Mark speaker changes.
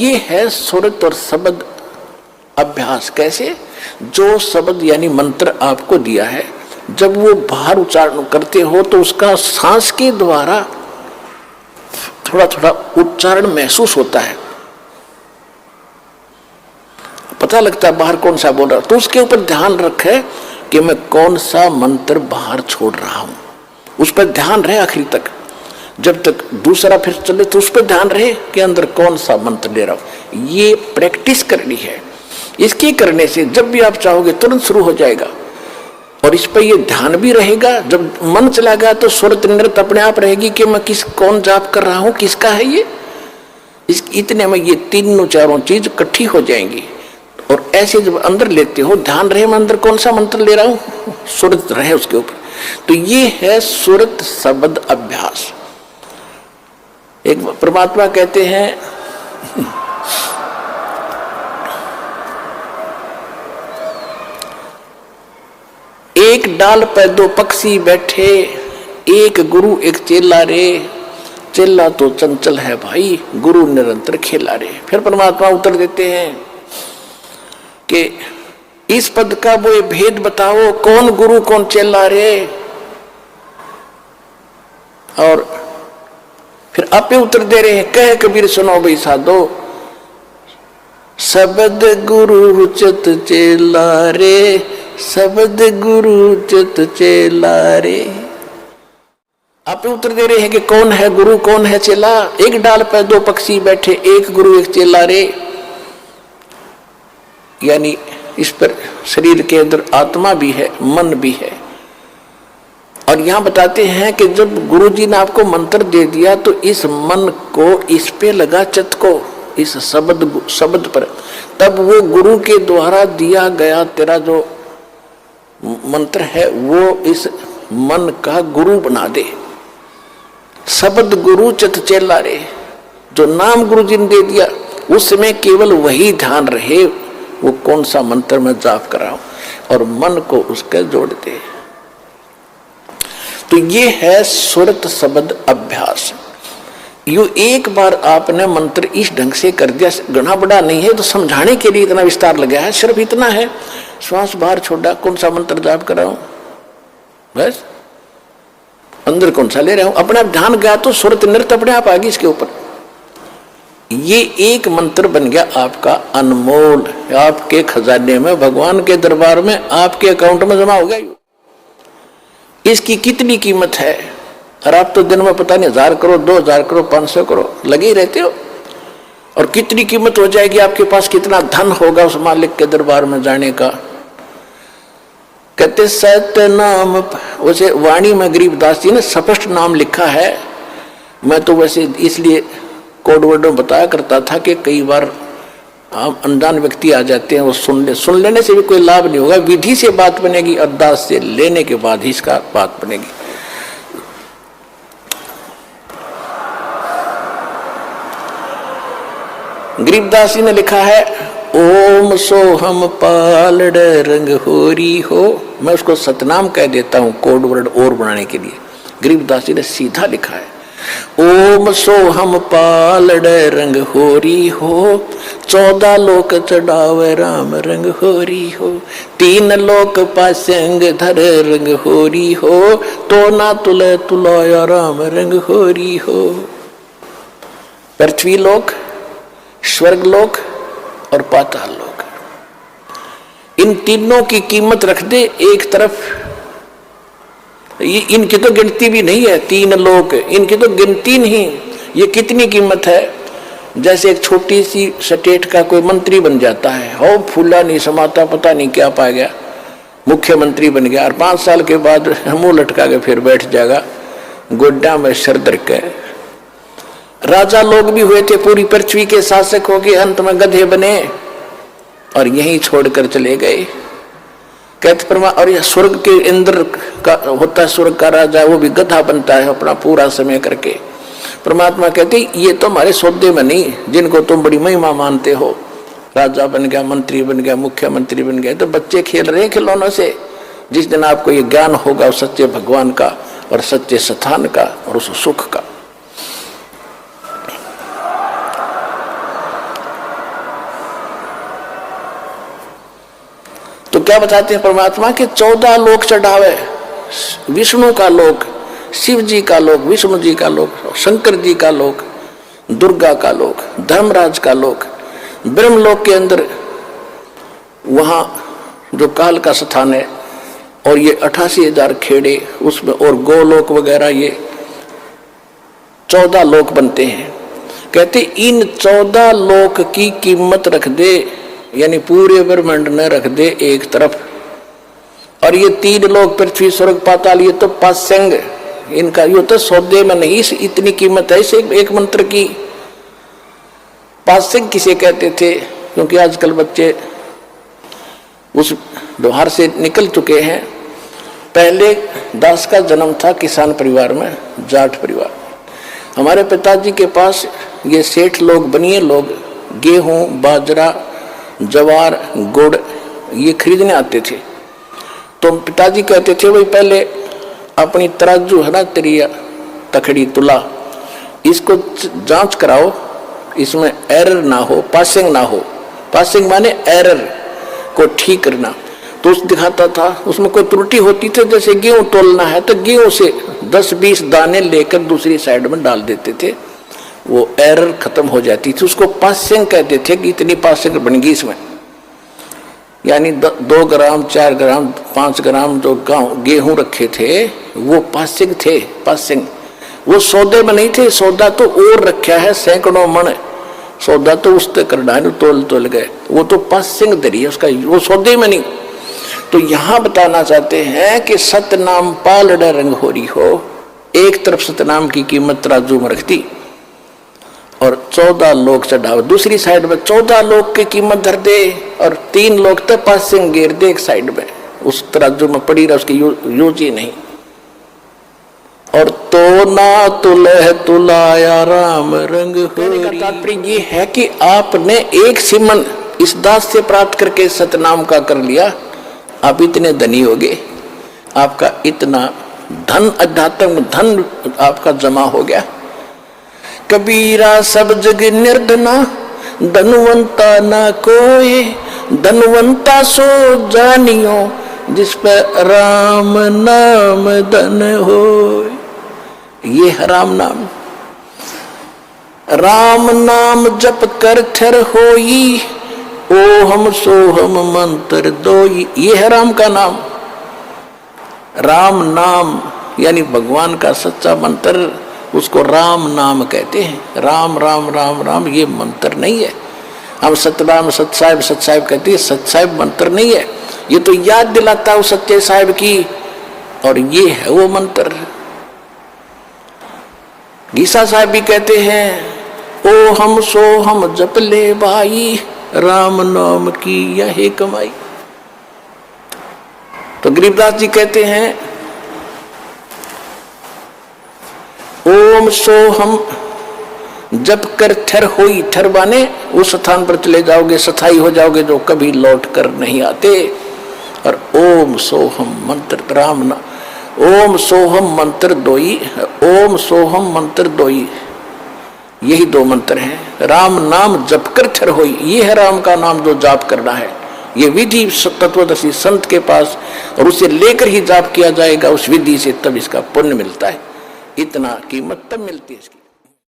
Speaker 1: ये है सुरत और शब्द अभ्यास। कैसे? जो शब्द यानी मंत्र आपको दिया है, जब वो बाहर उच्चारण करते हो तो उसका सांस के द्वारा थोड़ा थोड़ा उच्चारण महसूस होता है, पता लगता है बाहर कौन सा बोल रहा है। तो उसके ऊपर ध्यान रखे कि मैं कौन सा मंत्र बाहर छोड़ रहा हूं, उस पर ध्यान रहे आखिरी तक। जब तक दूसरा फिर चले तो उस पर ध्यान रहे कि अंदर कौन सा मंत्र ले रहा हूं। ये प्रैक्टिस करनी है। इसके करने से जब भी आप चाहोगे तुरंत शुरू हो जाएगा, और इस पर ये ध्यान भी रहेगा। जब मन चला गया तो सुरत नृत अपने आप रहेगी कि मैं कौन जाप कर रहा हूं, किसका है ये। इतने में ये तीनों चारों चीज इकट्ठी हो जाएंगी। और ऐसे जब अंदर लेते हो, ध्यान रहे मैं अंदर कौन सा मंत्र ले रहा हूं, सुरत रहे उसके ऊपर। तो ये है सुरत शब्द अभ्यास। एक परमात्मा कहते हैं एक डाल पर दो पक्षी बैठे, एक गुरु एक चेला रे। चेला तो चंचल है भाई, गुरु निरंतर खेला रे। फिर परमात्मा उत्तर देते हैं कि इस पद का वो भेद बताओ, कौन गुरु कौन चेला रे। और फिर आपे उत्तर दे रहे हैं, कह कबीर सुनो भाई साधो, शब्द गुरु चित चेला रे, शब्द गुरु चित चेला रे। आप उत्तर दे रहे हैं कि कौन है गुरु कौन है चेला। एक डाल पर दो पक्षी बैठे, एक गुरु एक चेला रे। यानी इस पर शरीर के अंदर आत्मा भी है, मन भी है। और यहां बताते हैं कि जब गुरु जी ने आपको मंत्र दे दिया तो इस मन को इस पे लगा, चित्त को इस शब्द पर, तब वो गुरु के द्वारा दिया गया तेरा जो मंत्र है वो इस मन का गुरु बना दे। शब्द गुरु चित चेला रे, जो नाम गुरु जी ने दे दिया उस समय केवल वही ध्यान रहे, वो कौन सा मंत्र मैं जाप कर रहा हूं, और मन को उसके जोड़ दे। तो ये है सुरत शब्द अभ्यास। यू एक बार आपने मंत्र इस ढंग से कर दिया, घना बड़ा नहीं है तो समझाने के लिए इतना विस्तार लगा है, सिर्फ इतना है, श्वास बाहर छोड़ा, कौन सा मंत्र जाप कर रहा हूं, बस अंदर कौन सा ले रहा हूं, अपने आप ध्यान गया तो सुरत नृत्य अपने आप आ गई इसके ऊपर। ये एक मंत्र बन गया आपका अनमोल, आपके खजाने में, भगवान के दरबार में, आपके अकाउंट में जमा हो गया। इसकी कितनी कीमत है, और आप तो दिन में पता नहीं 1000 करो, 2000 करो, 500 करो लगे ही रहते हो। और कितनी कीमत हो जाएगी, आपके पास कितना धन होगा उस मालिक के दरबार में जाने का। कहते सत्य नाम, वैसे वाणी में गरीबदास जी ने स्पष्ट नाम लिखा है। मैं तो वैसे इसलिए कोड वर्ड में बताया करता था कि कई बार अनजान व्यक्ति आ जाते हैं, वो सुन लेने से भी कोई लाभ नहीं होगा। विधि से बात बनेगी, अरदास से लेने के बाद ही इसका बात बनेगी। गरीबदास जी ने लिखा है, ओम सोहम पालड़ रंग होरी हो। मैं उसको सतनाम कह देता हूं कोड वर्ड और बनाने के लिए। गरीबदास जी ने सीधा लिखा है, ओम सोहम पालड़ रंग होरी हो, 14 लोक चढ़ावे राम रंग होरी हो, 3 लोक पासंग धर रंग होरी हो, तो ना तुले तुलाया राम रंग होरी हो। पृथ्वी लोक, स्वर्ग लोक और पाताल लोक, इन तीनों की कीमत रख दे एक तरफ। इनकी तो गिनती भी नहीं है, 3 लोक, इनकी तो गिनती नहीं। ये कितनी कीमत है। जैसे एक छोटी सी स्टेट का कोई मंत्री बन जाता है, हो फूला नहीं समाता, पता नहीं क्या पा गया, मुख्यमंत्री बन गया, और 5 साल के बाद मुंह लटका के फिर बैठ जाएगा गोड्डा में सर दर के। राजा लोग भी हुए थे, पूरी पृथ्वी के शासक हो गए, अंत में गधे बने और यहीं छोड़कर चले गए। कहते परमा, और यह स्वर्ग के इंद्र का होता है, स्वर्ग का राजा, वो भी गधा बनता है अपना पूरा समय करके। परमात्मा कहते ये तो हमारे सौदे में नहीं, जिनको तुम बड़ी महिमा मानते हो, राजा बन गया, मंत्री बन गया, मुख्यमंत्री बन गया, तो बच्चे खेल रहे हैं खिलौनों से। जिस दिन आपको ये ज्ञान होगा उस सच्चे भगवान का और सच्चे स्थान का और उस सुख का। क्या बताते हैं परमात्मा के 14 लोक चढ़ावे, विष्णु का लोक, शिव जी का लोक, विष्णु जी का लोक, शंकर जी का लोक, दुर्गा का लोक, धर्मराज का लोक, ब्रह्मलोक के अंदर वहां जो काल का स्थान है, और ये 88,000 खेड़े उसमें, और गोलोक वगैरह, ये 14 लोक बनते हैं। कहते इन 14 लोक की कीमत रख दे, यानी पूरे ब्रह्मांड में रख दे एक तरफ, और ये 3 लोक पृथ्वी स्वर्ग पाताल, ये तो पासंग, इनका ये तो सौदे में नहीं, इतनी कीमत है इस एक मंत्र की। पासंग किसे कहते थे? क्योंकि आजकल बच्चे उस व्यवहार से निकल चुके हैं। पहले दास का जन्म था किसान परिवार में, जाट परिवार। हमारे पिताजी के पास ये सेठ लोग, बनिए लोग, गेहूं, बाजरा, जवार, गुड़ ये खरीदने आते थे। तो पिताजी कहते थे भाई पहले अपनी तराजू है ना, तेरी तखड़ी तुला, इसको जांच कराओ, इसमें एरर ना हो, पासिंग ना हो। पासिंग माने एरर को ठीक करना। तो उस दिखाता था, उसमें कोई त्रुटि होती थी, जैसे गेहूं तोलना है तो गेहूं से 10-20 दाने लेकर दूसरी साइड में डाल देते थे, वो एरर खत्म हो जाती थी। उसको पासिंग कहते थे कि इतनी पासिंग बन गई इसमें, यानी 2 ग्राम, 4 ग्राम, 5 ग्राम जो गेहूं रखे थे वो पासिंग थे। पासिंग वो सौदे में नहीं थे, सौदा तो और रखा है, सैकड़ों मन सौदा तो उस तक करना है, तोल गए, वो तो पासिंग दरी है उसका, वो सौदे में नहीं। तो यहां बताना चाहते हैं कि सतनाम पालड़ रंग हो रही हो, एक तरफ सतनाम की कीमत तराजू में रख दी और 14 लोग चढ़ाओ, दूसरी साइड में 14 लोग की कीमत धर दे, और 3 लोग तक पासिंग गिर दे एक साइड में, उस तराजू में पड़ी रहा, उसकी यूज ही नहीं। और तो ना तुलह तुलाया राम रंग हो। तात्पर्य ये है कि आपने एक सिमन इस दास से प्राप्त करके सतनाम का कर लिया, आप इतने धनी हो गए, आपका इतना धन, अध्यात्म धन आपका जमा हो गया। कबीरा सब जग निर्धना, धनवंता ना कोई, धनवंता सो जानियो, जिस पर राम नाम धन हो। ये है राम नाम। राम नाम जप कर थर होई, ओ हम सो हम मंत्र दोई। ये है राम का नाम। राम नाम यानी भगवान का सच्चा मंत्र, उसको राम नाम कहते हैं। राम राम राम राम ये मंत्र नहीं है। हम सतनाम सतसाहिब सतसाहिब कहते हैं, सतसाहिब मंत्र नहीं है, ये तो याद दिलाता है सच्चे साहिब की, और ये है वो मंत्र। गीसा साहब भी कहते हैं, ओ हम सो हम जप ले भाई, राम नाम की यही कमाई। तो गरीबदास जी कहते हैं, ओम सो हम जप कर थर होई, थर बाने उस स्थान पर चले जाओगे, स्थाई हो जाओगे जो कभी लौट कर नहीं आते। और ओम सोहम मंत्र राम ना, ओम सोहम मंत्र दोई, ओम सोहम मंत्र दोई, यही 2 मंत्र हैं। राम नाम जप कर थर होई, ये है राम का नाम जो जाप करना है। ये विधि तत्वदर्शी संत के पास, और उसे लेकर ही जाप किया जाएगा उस विधि से, तब इसका पुण्य मिलता है। इतना कीमत तब मिलती है इसकी।